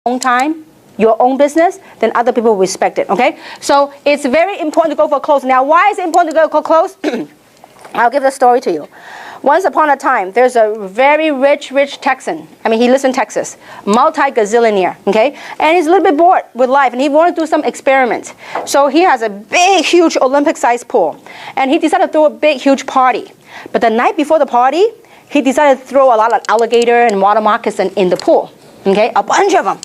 own time, your own business, then other people will respect it, okay? So it's very important to go for close. Now, why is it important to go for close? I'll give the story to you. Once upon a time, there's a very rich Texan. I mean, he lives in Texas, multi-gazillionaire, okay? And he's a little bit bored with life, and he wanted to do some experiments. So he has a big, huge Olympic-sized pool, and he decided to throw a big, huge party. But the night before the party, he decided to throw a lot of alligator and water moccasin in the pool, okay? A bunch of them.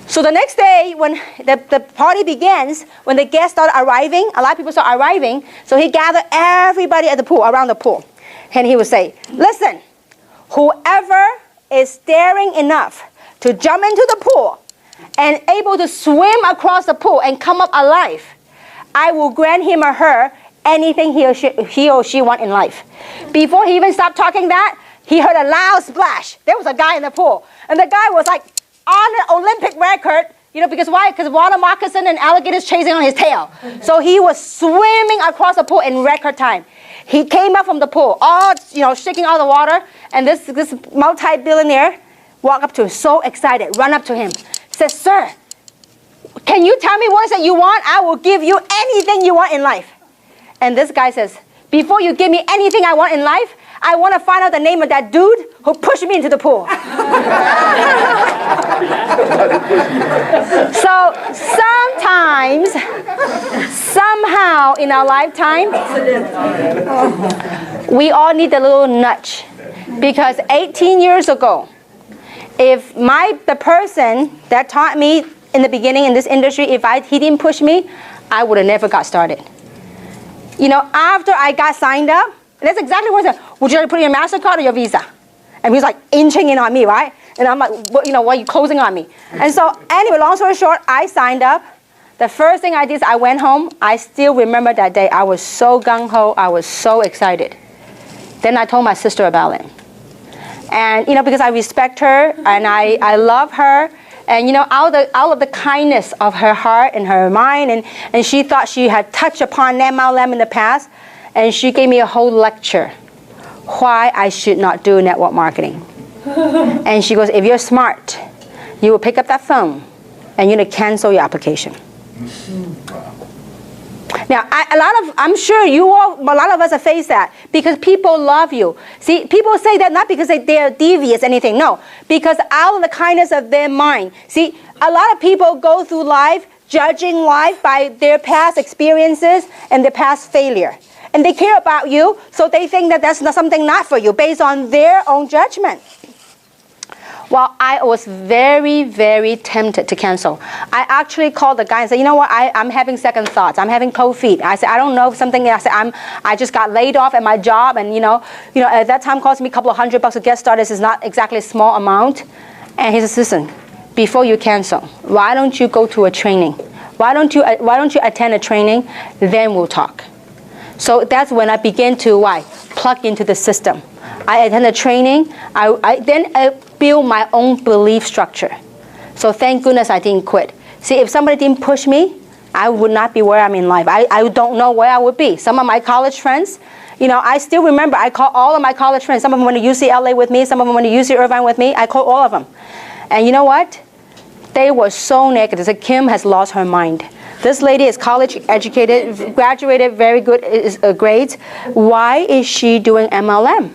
So the next day, when the party begins, when the guests start arriving, a lot of people start arriving, so he gathered everybody at the pool, around the pool. And he would say, listen, whoever is daring enough to jump into the pool and able to swim across the pool and come up alive, I will grant him or her anything he or she want in life. Before he even stopped talking that, he heard a loud splash. There was a guy in the pool. And the guy was like on an Olympic record, you know, because why? Because water moccasin and alligators chasing on his tail. So he was swimming across the pool in record time. He came up from the pool, all, you know, shaking out the water, and this multi-billionaire walked up to him, so excited, run up to him, says, sir, can you tell me what is it you want? I will give you anything you want in life. And this guy says, before you give me anything I want in life, I want to find out the name of that dude who pushed me into the pool. So sometimes, somehow in our lifetime, we all need a little nudge. Because 18 years ago, if the person that taught me in the beginning in this industry, he didn't push me, I would have never got started. You know, after I got signed up, that's exactly what I said. Would you like to put in your MasterCard or your Visa? And he was like inching in on me, right? And I'm like, you know, why are you closing on me? And so anyway, long story short, I signed up. The first thing I did is I went home. I still remember that day. I was so gung-ho. I was so excited. Then I told my sister about it. And, you know, because I respect her and I love her. And, you know, out of the kindness of her heart and her mind, and she thought she had touched upon MLM in the past, and she gave me a whole lecture why I should not do network marketing. And she goes, if you're smart, you will pick up that phone and you're going to cancel your application. Now, I'm sure a lot of us have faced that because people love you. See, people say that not because they're devious or anything, no, because out of the kindness of their mind. See, a lot of people go through life judging life by their past experiences and their past failure. And they care about you, so they think that that's something not for you based on their own judgment. Well, I was very, very tempted to cancel. I actually called the guy and said, you know what, I'm having second thoughts. I'm having cold feet. I said, I don't know if something, I said, I just got laid off at my job, and you know, at that time cost me a couple of $100 to get started. This is not exactly a small amount. And he says, listen, before you cancel, why don't you go to a training? Why don't you attend a training? Then we'll talk. So that's when I began to plug into the system. I attended training. I then built my own belief structure. So thank goodness I didn't quit. See, if somebody didn't push me, I would not be where I'm in life. I don't know where I would be. Some of my college friends, you know, I still remember, I call all of my college friends. Some of them went to UCLA with me. Some of them went to UC Irvine with me. I called all of them. And you know what? They were so negative. Like, Kim has lost her mind. This lady is college educated, graduated, very good grades. Why is she doing MLM?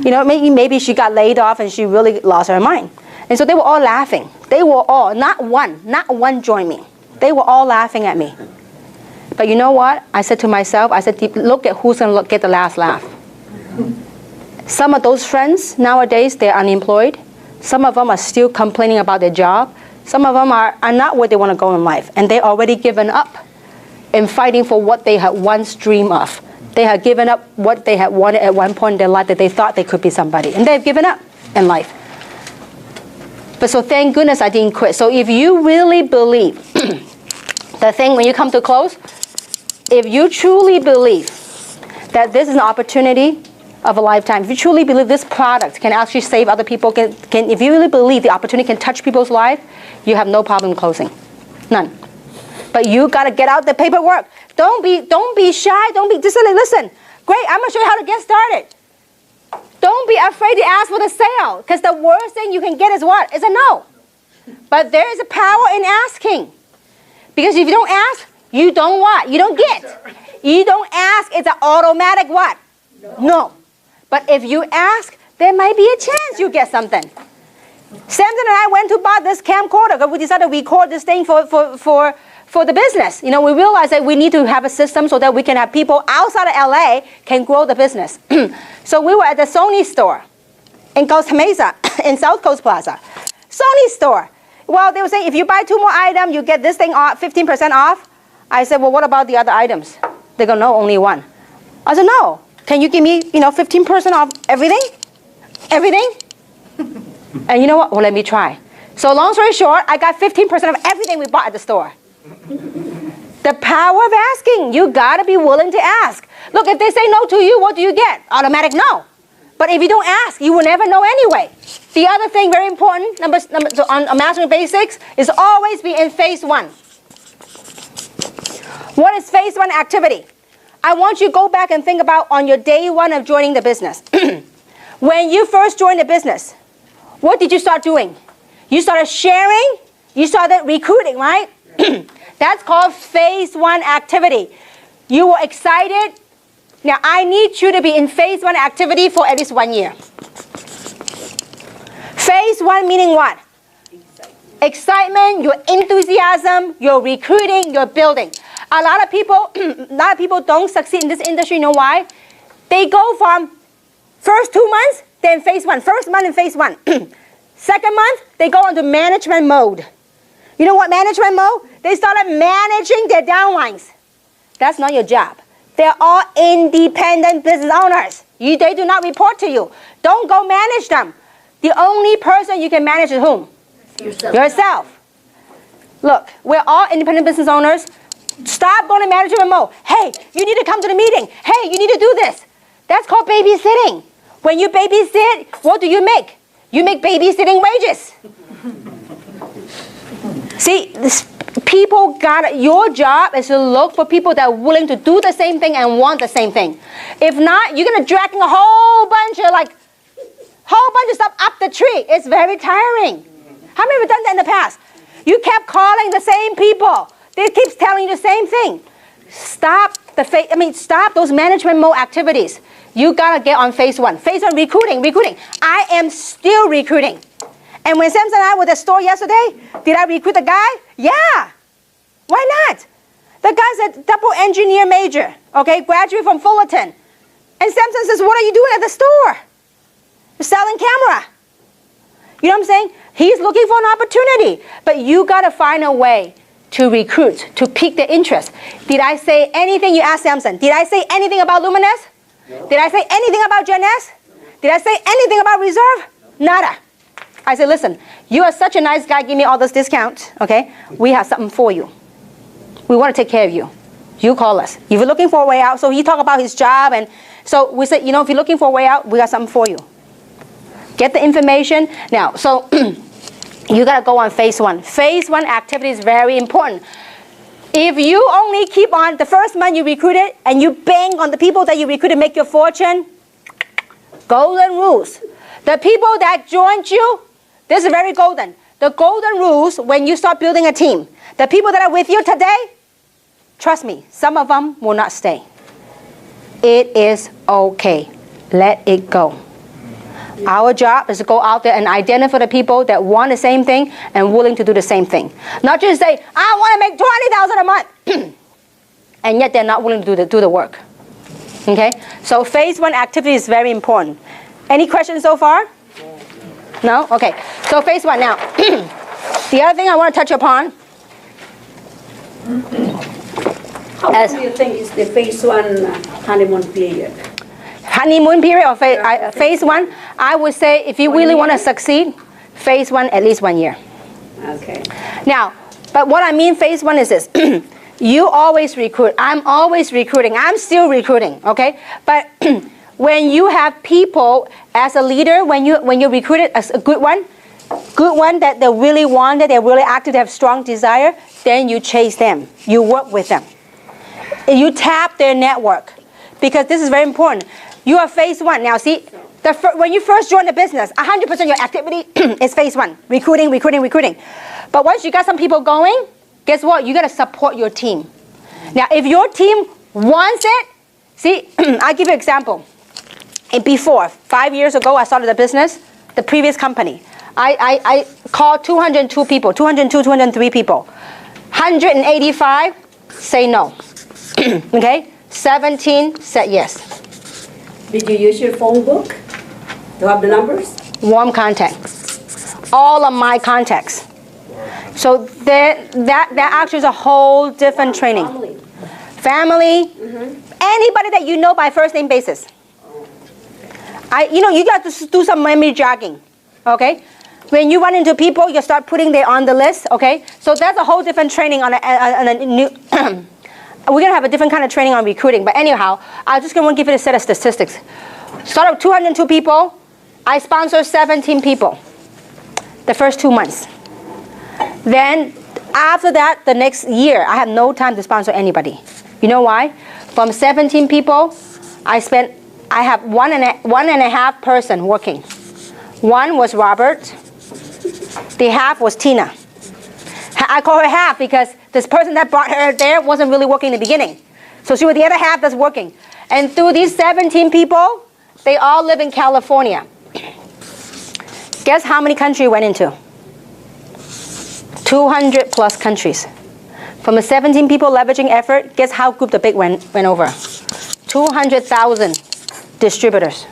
You know, maybe she got laid off and she really lost her mind. And so they were all laughing. They were all, not one joined me. They were all laughing at me. But you know what? I said to myself, I said, look at who's going to get the last laugh. Some of those friends nowadays, they're unemployed. Some of them are still complaining about their job. Some of them are not where they want to go in life. And they already given up in fighting for what they had once dreamed of. They had given up what they had wanted at one point in their life, that they thought they could be somebody. And they've given up in life. But so thank goodness I didn't quit. So if you really believe the thing when you come to close, if you truly believe that this is an opportunity of a lifetime, if you truly believe this product can actually save other people, if you really believe the opportunity can touch people's life, you have no problem closing. None. But you got to get out the paperwork. Don't be shy. Don't be just like, listen, great, I'm going to show you how to get started. Don't be afraid to ask for the sale, because the worst thing you can get is what? Is a no. But there is a power in asking. Because if you don't ask, you don't what? You don't get. You don't ask, it's an automatic what? No. But if you ask, there might be a chance you get something. Samson and I went to buy this camcorder because we decided to record this thing for the business. You know, we realized that we need to have a system so that we can have people outside of LA can grow the business. So we were at the Sony store in Costa Mesa, in South Coast Plaza. Sony store. Well, they were saying if you buy 2 more items, you get this thing off, 15% off. I said, well, what about the other items? They go, no, only one. I said, no. Can you give me, 15% off everything? Everything? And you know what? Well, let me try. So long story short, I got 15% of everything we bought at the store. The power of asking. You got to be willing to ask. Look, if they say no to you, what do you get? Automatic no. But if you don't ask, you will never know anyway. The other thing, very important, so on Mastering Basics, is always be in phase 1. What is phase 1 activity? I want you to go back and think about on your day 1 of joining the business. When you first joined the business, what did you start doing? You started sharing, you started recruiting, right? That's called phase 1 activity. You were excited. Now, I need you to be in phase 1 activity for at least 1 year. Phase 1 meaning what? Excitement, your enthusiasm, your recruiting, your building. A lot of people don't succeed in this industry. You know why? They go from first 2 months, then phase 1. First month in phase 1. Second month, they go into management mode. You know what management mode? They started managing their downlines. That's not your job. They're all independent business owners. They do not report to you. Don't go manage them. The only person you can manage is whom? Yourself. Look, we're all independent business owners. Stop going to management mode. Hey, you need to come to the meeting. Hey, you need to do this. That's called babysitting. When you babysit, what do you make? You make babysitting wages. See, your job is to look for people that are willing to do the same thing and want the same thing. If not, you're going to drag a whole bunch of stuff up the tree. It's very tiring. How many of you have done that in the past? You kept calling the same people. They keep telling you the same thing. Stop those management mode activities. You gotta get on phase 1. Phase 1, recruiting. I am still recruiting. And when Samson and I were at the store yesterday, did I recruit the guy? Yeah. Why not? The guy's a double engineer major, okay, graduate from Fullerton. And Samson says, what are you doing at the store? You're selling camera. You know what I'm saying? He's looking for an opportunity. But you gotta find a way to recruit, to pique their interest. Did I say anything? You asked Samson. Did I say anything about Luminous? No. Did I say anything about Gen S? Did I say anything about Reserve? No. Nada. I said, listen, you are such a nice guy, give me all this discount, okay? We have something for you. We want to take care of you. You call us. If you're looking for a way out, so he talked about his job, and so we said, if you're looking for a way out, we got something for you. Get the information. Now, so you got to go on phase 1. Phase 1 activity is very important. If you only keep on, the first month you recruited, and you bang on the people that you recruited make your fortune, golden rules. The people that joined you, this is very golden. The golden rules when you start building a team. The people that are with you today, trust me, some of them will not stay. It is okay. Let it go. Our job is to go out there and identify the people that want the same thing and willing to do the same thing. Not just say, I want to make $20,000 a month, and yet they're not willing to do the work. Okay? So phase 1 activity is very important. Any questions so far? No? Okay. So phase 1 now. The other thing I want to touch upon. How long do you think is the phase 1 honeymoon period? Honeymoon period or phase 1? I would say if you really want to succeed, phase 1 at least 1 year. Okay. Now, but what I mean phase 1 is this. You always recruit. I'm always recruiting. I'm still recruiting. Okay? But when you have people as a leader, when you recruit it as a good one that they really want, that they're really active, they have strong desire, then you chase them. You work with them. You tap their network. Because this is very important. You are phase 1. Now see, When you first join the business, 100% of your activity is phase one, recruiting. But once you got some people going, guess what? You got to support your team. Now, if your team wants it, see, I'll give you an example. Before, 5 years ago, I started a business, the previous company. I called 202 people, 203 people. 185 say no. Okay? 17 said yes. Did you use your phone book to have the numbers? Warm contact. All of my contacts. So that actually is a whole different training. Family. Anybody that you know by first name basis. You got to do some memory jogging. Okay? When you run into people, you start putting them on the list. Okay? So that's a whole different training on a new. We're gonna have a different kind of training on recruiting. But anyhow, I'm just gonna give you a set of statistics. Start with 202 people. I sponsor 17 people. The first 2 months. Then after that, the next year, I have no time to sponsor anybody. You know why? From 17 people, I have one and a half person working. One was Robert. The half was Tina. I call her half because this person that brought her there wasn't really working in the beginning. So she was the other half that's working. And through these 17 people, they all live in California. Guess how many countries we went into? 200 plus countries. From the 17 people leveraging effort, guess how group the big went over? 200,000 distributors.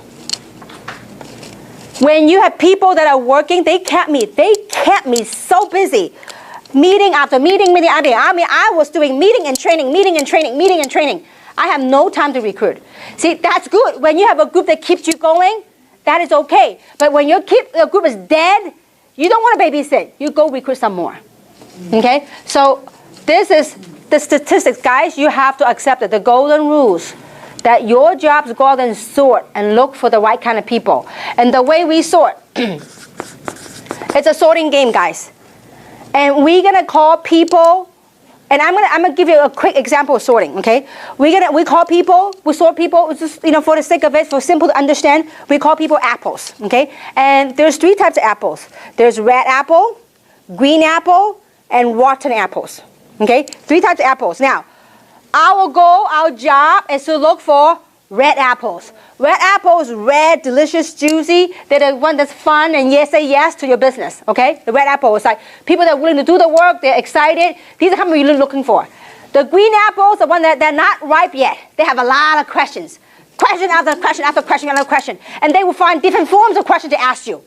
When you have people that are working, they kept me so busy. Meeting after meeting. I was doing meeting and training. I have no time to recruit. See, that's good. When you have a group that keeps you going, that is okay. But when your group is dead, you don't want to babysit. You go recruit some more. Okay? So this is the statistics. Guys, you have to accept it. The golden rules. That your job is go out and sort and look for the right kind of people. And the way we sort, it's a sorting game, guys. And we're gonna call people, and I'm gonna give you a quick example of sorting. Okay, we call people, we sort people. Just for the sake of it, for simple to understand, we call people apples. Okay, and there's 3 types of apples. There's red apple, green apple, and rotten apples. Okay, 3 types of apples. Now, our goal, our job is to look for red apples. Red apples, red, delicious, juicy. They're the one that's fun and say yes to your business. Okay? The red apple is like people that are willing to do the work. They're excited. These are what we're really looking for. The green apples, the one that they're not ripe yet. They have a lot of questions. Question after question after question after question. And they will find different forms of questions to ask you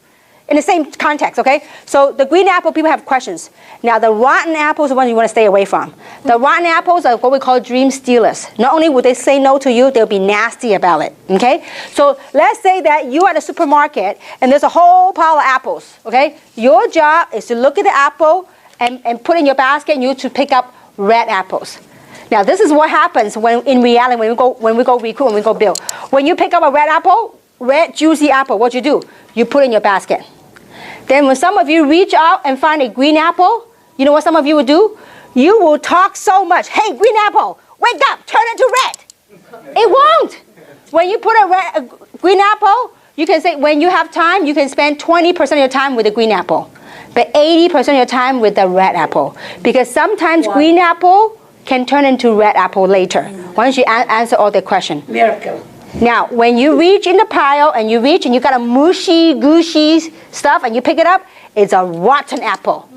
in the same context, okay? So the green apple, people have questions. Now the rotten apples are the ones you want to stay away from. The rotten apples are what we call dream stealers. Not only would they say no to you, they'll be nasty about it, okay? So let's say that you're at a supermarket and there's a whole pile of apples, okay? Your job is to look at the apple and put in your basket and you to pick up red apples. Now this is what happens in reality when we go recruit, when we go build. When you pick up a red apple, red juicy apple, what you do? You put in your basket. Then when some of you reach out and find a green apple, you know what some of you will do? You will talk so much. Hey, green apple, wake up, turn into red. It won't. When you put a green apple, you can say when you have time, you can spend 20% of your time with the green apple, but 80% of your time with the red apple. Because sometimes green apple can turn into red apple later, once you answer all the questions. Miracle. Now, when you reach in the pile and you got a mushy, gushy stuff and you pick it up, it's a rotten apple.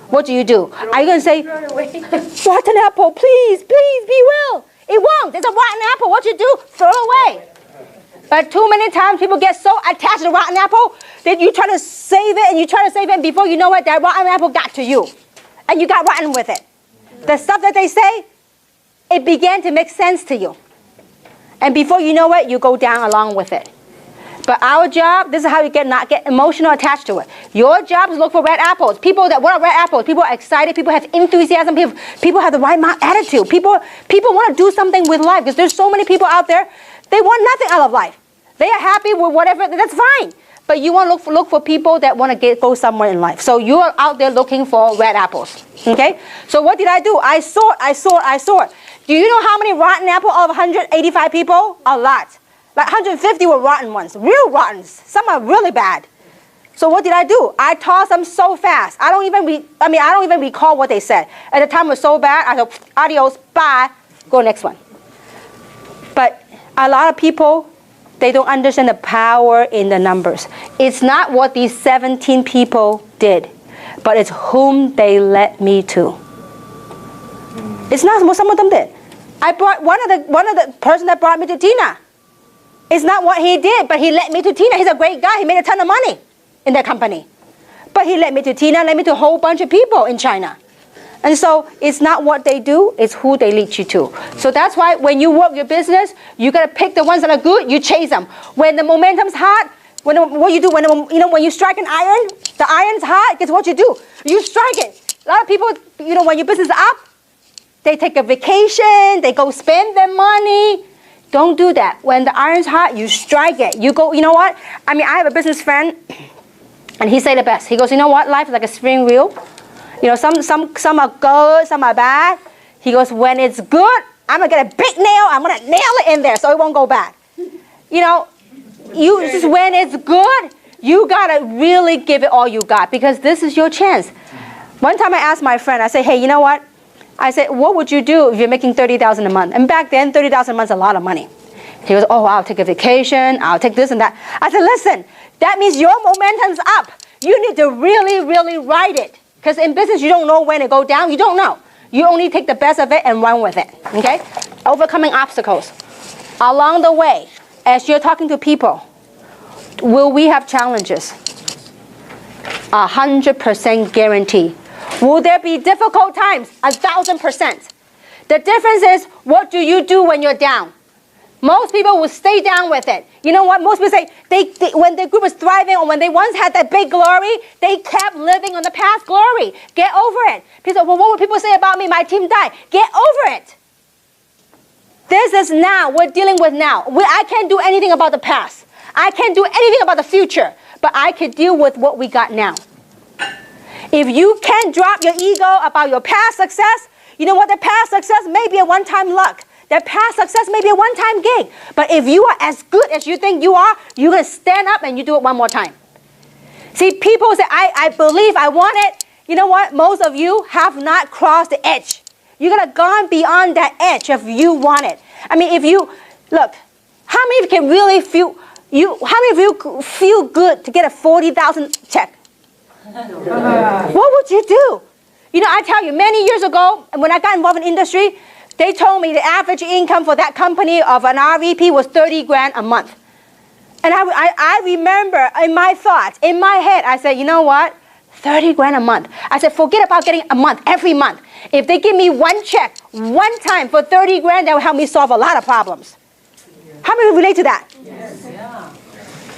What do? Are you going to say, rotten apple, please be well? It won't. It's a rotten apple. What you do? Throw it away. But too many times people get so attached to the rotten apple that you try to save it and before you know it, that rotten apple got to you. And you got rotten with it. The stuff that they say, it began to make sense to you. And before you know it, you go down along with it. But our job, this is how you not get emotional attached to it. Your job is to look for red apples. People that want red apples. People are excited. People have enthusiasm. People have the right attitude. People want to do something with life because there's so many people out there. They want nothing out of life. They are happy with whatever. That's fine. But you want to look for people that want to go somewhere in life. So you're out there looking for red apples. Okay? So what did I do? I sort. Do you know how many rotten apples of 185 people? A lot. Like 150 were rotten ones, real rotten. Some are really bad. So what did I do? I tossed them so fast. I don't even recall what they said. At the time it was so bad, I said, adios, bye, go next one. But a lot of people, they don't understand the power in the numbers. It's not what these 17 people did, but it's whom they led me to. It's not what some of them did. I brought one of the person that brought me to Tina. It's not what he did, but he led me to Tina. He's a great guy. He made a ton of money in that company. But he led me to Tina, led me to a whole bunch of people in China. And so it's not what they do, it's who they lead you to. So that's why when you work your business, you got to pick the ones that are good, you chase them. When the momentum's hot, what you do, when you strike an iron, the iron's hot, guess what you do? You strike it. A lot of people, when your business is up, they take a vacation, they go spend their money. Don't do that. When the iron's hot, you strike it. You go, you know what? I have a business friend, and he said the best. He goes, you know what? Life is like a spring wheel. Some are good, some are bad. He goes, when it's good, I'm going to get a big nail. I'm going to nail it in there so it won't go back. Just when it's good, you got to really give it all you got because this is your chance. One time I asked my friend, I said, hey, you know what? I said, what would you do if you're making $30,000 a month? And back then, $30,000 a month is a lot of money. He goes, oh, I'll take a vacation. I'll take this and that. I said, listen, that means your momentum's up. You need to really, really ride it. Because in business, you don't know when to go down. You don't know. You only take the best of it and run with it. Okay? Overcoming obstacles. Along the way, as you're talking to people, will we have challenges? 100% guarantee. Will there be difficult times? 1,000%. The difference is, what do you do when you're down? Most people will stay down with it. You know what? Most people say, when their group was thriving or when they once had that big glory, they kept living on the past glory. Get over it. People say, well, what would people say about me? My team died. Get over it. This is now. We're dealing with now. I can't do anything about the past. I can't do anything about the future. But I can deal with what we got now. If you can't drop your ego about your past success, you know what? The past success may be a one-time luck. That past success may be a one-time gig. But if you are as good as you think you are, you're going to stand up and you do it one more time. See, people say, I believe, I want it. You know what? Most of you have not crossed the edge. You're going to gone beyond that edge if you want it. If you, look, how many of you can really feel, how many of you feel good to get a 40,000 check? What would you do? I tell you, many years ago, when I got involved in industry, they told me the average income for that company of an RVP was 30 grand a month. And I remember in my thoughts, in my head, I said, you know what? 30 grand a month. I said, forget about getting a month, every month. If they give me one check, one time for 30 grand, that will help me solve a lot of problems. How many relate to that? Yes. Yeah.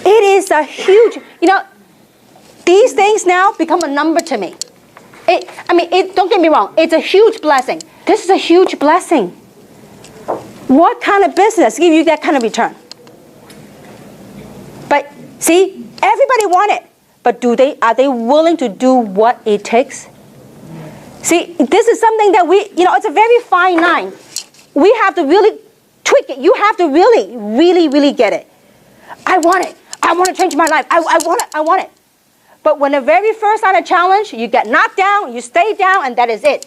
It is a huge, these things now become a number to me. Don't get me wrong, it's a huge blessing. This is a huge blessing. What kind of business gives you that kind of return? But see, everybody want it. But are they willing to do what it takes? See, this is something that it's a very fine line. We have to really tweak it. You have to really, really, really get it. I want it. I want to change my life. I want it. I want it. But when the very first sign of challenge, you get knocked down, you stay down, and that is it.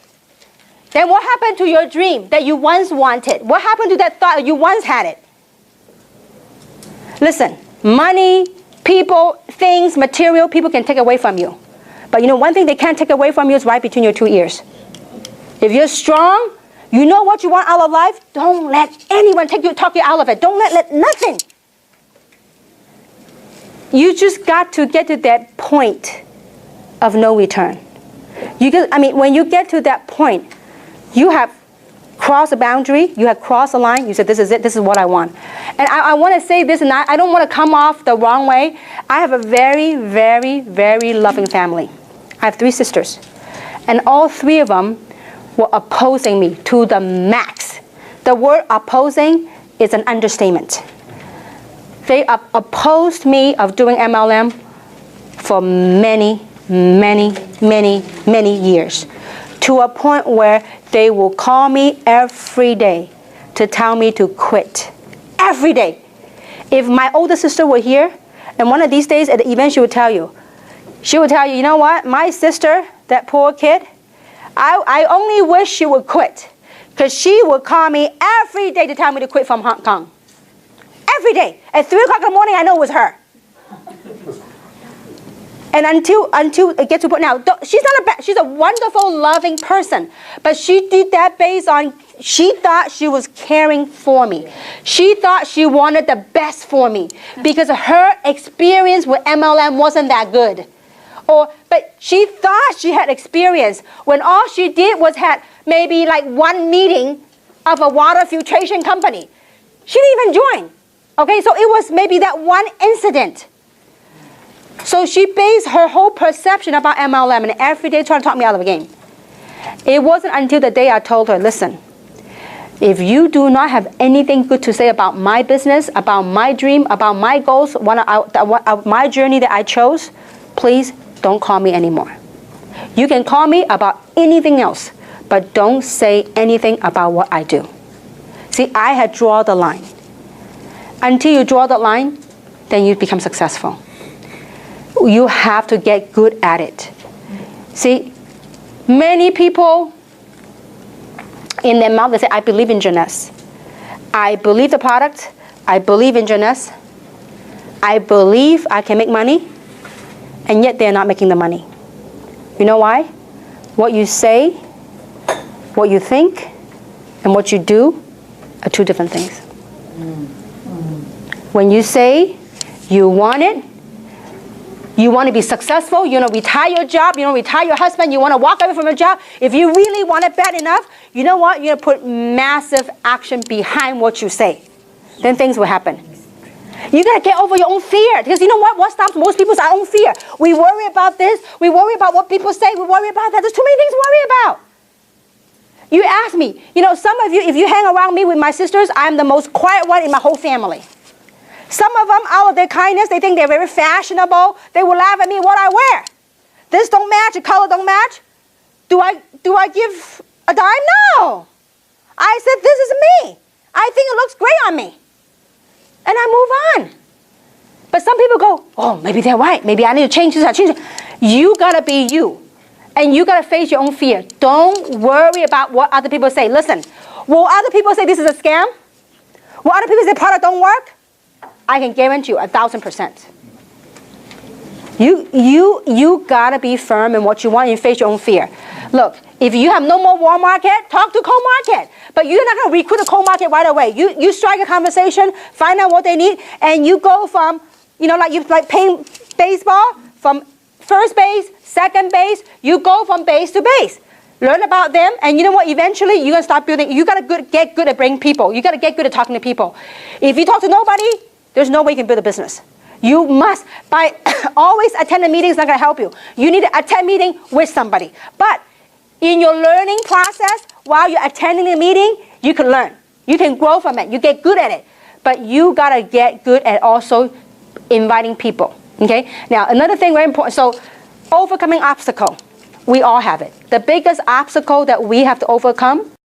Then what happened to your dream that you once wanted? What happened to that thought that you once had it? Listen, money, people, things, material, people can take away from you. But one thing they can't take away from you is right between your two ears. If you're strong, you know what you want out of life, don't let anyone talk you out of it. Don't let nothing. You just got to get to that point of no return. When you get to that point, you have crossed a boundary, you have crossed a line, you said, this is it, this is what I want. And I want to say this, and I don't want to come off the wrong way. I have a very, very, very loving family. I have 3 sisters. And all 3 of them were opposing me to the max. The word opposing is an understatement. They opposed me of doing MLM for many, many, many, many years, to a point where they will call me every day to tell me to quit. Every day. If my older sister were here, and one of these days at the event, she would tell you, you know what, my sister, that poor kid, I only wish she would quit. Because she would call me every day to tell me to quit from Hong Kong. Every day. At 3 o'clock in the morning, I know it was her. And until it gets to point now, she's a wonderful, loving person. But she did that based on, she thought she was caring for me. She thought she wanted the best for me. Because her experience with MLM wasn't that good. But she thought she had experience when all she did was had maybe like one meeting of a water filtration company. She didn't even join. Okay, so it was maybe that one incident. So she based her whole perception about MLM and every day trying to talk me out of the game. It wasn't until the day I told her, listen, if you do not have anything good to say about my business, about my dream, about my goals, my journey that I chose, please don't call me anymore. You can call me about anything else, but don't say anything about what I do. See, I had drawn the line. Until you draw the line, then you become successful. You have to get good at it. See, many people in their mouth, they say, I believe in Jeunesse. I believe the product. I believe in Jeunesse. I believe I can make money. And yet they're not making the money. You know why? What you say, what you think, and what you do are two different things. When you say you want it, you want to be successful, you want to retire your job, you want to retire your husband, you want to walk away from your job, if you really want it bad enough, you know what? You're going to put massive action behind what you say. Then things will happen. You got to get over your own fear. Because you know what? What stops most people is our own fear. We worry about this. We worry about what people say. We worry about that. There's too many things to worry about. You ask me, you know, some of you, if you hang around me with my sisters, I'm the most quiet one in my whole family. Some of them, out of their kindness, they think they're very fashionable. They will laugh at me what I wear. This don't match, the color don't match. Do I give a dime? No. I said, this is me. I think it looks great on me. And I move on. But some people go, oh, maybe they're right. Maybe I need to change this. I change it. You got to be you. And you got to face your own fear. Don't worry about what other people say. Listen, will other people say this is a scam? Will other people say product don't work? I can guarantee you 1,000%. You got to be firm in what you want and face your own fear. Look, if you have no more warm market, talk to cold market. But you're not going to recruit a cold market right away. You strike a conversation, find out what they need, and you go from, you know, like playing baseball, from first base, second base, you go from base to base. Learn about them, and you know what? Eventually, you're going to start building. You got to get good at bringing people. You got to get good at talking to people. If you talk to nobody, there's no way you can build a business. You must, by always attend a meeting is not going to help you. You need to attend a meeting with somebody. But in your learning process, while you're attending the meeting, you can learn. You can grow from it. You get good at it. But you got to get good at also inviting people. Okay? Now, another thing very important. So, overcoming obstacle. We all have it. The biggest obstacle that we have to overcome